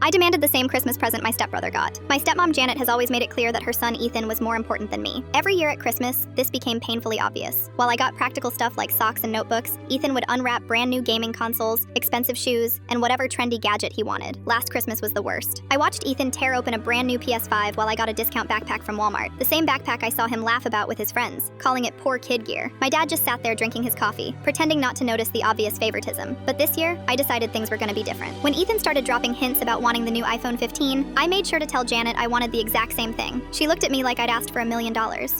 I demanded the same Christmas present my stepbrother got. My stepmom Janet has always made it clear that her son Ethan was more important than me. Every year at Christmas, this became painfully obvious. While I got practical stuff like socks and notebooks, Ethan would unwrap brand new gaming consoles, expensive shoes, and whatever trendy gadget he wanted. Last Christmas was the worst. I watched Ethan tear open a brand new PS5 while I got a discount backpack from Walmart. The same backpack I saw him laugh about with his friends, calling it poor kid gear. My dad just sat there drinking his coffee, pretending not to notice the obvious favoritism. But this year, I decided things were gonna be different. When Ethan started dropping hints about wanting the new iPhone 15, I made sure to tell Janet I wanted the exact same thing. She looked at me like I'd asked for $1 million.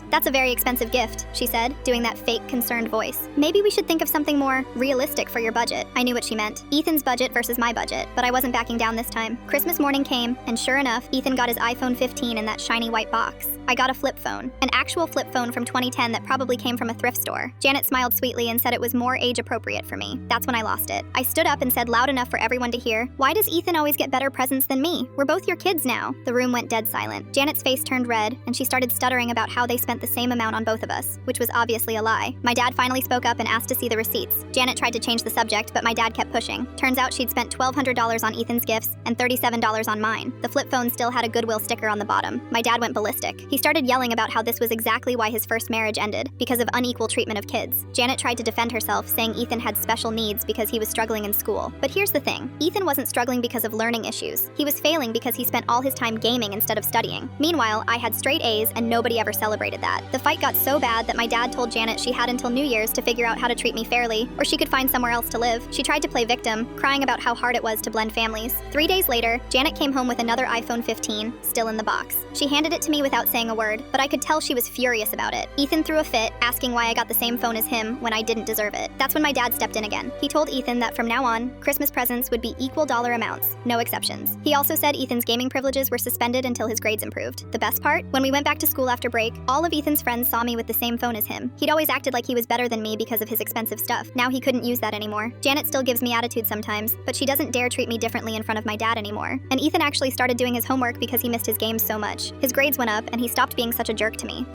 "That's a very expensive gift," she said, doing that fake concerned voice. "Maybe we should think of something more realistic for your budget." I knew what she meant. Ethan's budget versus my budget, but I wasn't backing down this time. Christmas morning came, and sure enough, Ethan got his iPhone 15 in that shiny white box. I got a flip phone, an actual flip phone from 2010 that probably came from a thrift store. Janet smiled sweetly and said it was more age appropriate for me. That's when I lost it. I stood up and said loud enough for everyone to hear, "Why does Ethan always get better presents than me? We're both your kids now." The room went dead silent. Janet's face turned red, and she started stuttering about how they spent the same amount on both of us, which was obviously a lie. My dad finally spoke up and asked to see the receipts. Janet tried to change the subject, but my dad kept pushing. Turns out she'd spent $1,200 on Ethan's gifts and $37 on mine. The flip phone still had a Goodwill sticker on the bottom. My dad went ballistic. He started yelling about how this was exactly why his first marriage ended, because of unequal treatment of kids. Janet tried to defend herself, saying Ethan had special needs because he was struggling in school. But here's the thing, Ethan wasn't struggling because of learning issues. He was failing because he spent all his time gaming instead of studying. Meanwhile, I had straight A's and nobody ever celebrated that. The fight got so bad that my dad told Janet she had until New Year's to figure out how to treat me fairly, or she could find somewhere else to live. She tried to play victim, crying about how hard it was to blend families. 3 days later, Janet came home with another iPhone 15, still in the box. She handed it to me without saying a word, but I could tell she was furious about it. Ethan threw a fit, asking why I got the same phone as him when I didn't deserve it. That's when my dad stepped in again. He told Ethan that from now on, Christmas presents would be equal dollar amounts, no exceptions. He also said Ethan's gaming privileges were suspended until his grades improved. The best part? When we went back to school after break, all of Ethan's friends saw me with the same phone as him. He'd always acted like he was better than me because of his expensive stuff. Now he couldn't use that anymore. Janet still gives me attitude sometimes, but she doesn't dare treat me differently in front of my dad anymore. And Ethan actually started doing his homework because he missed his games so much. His grades went up, and he stopped being such a jerk to me.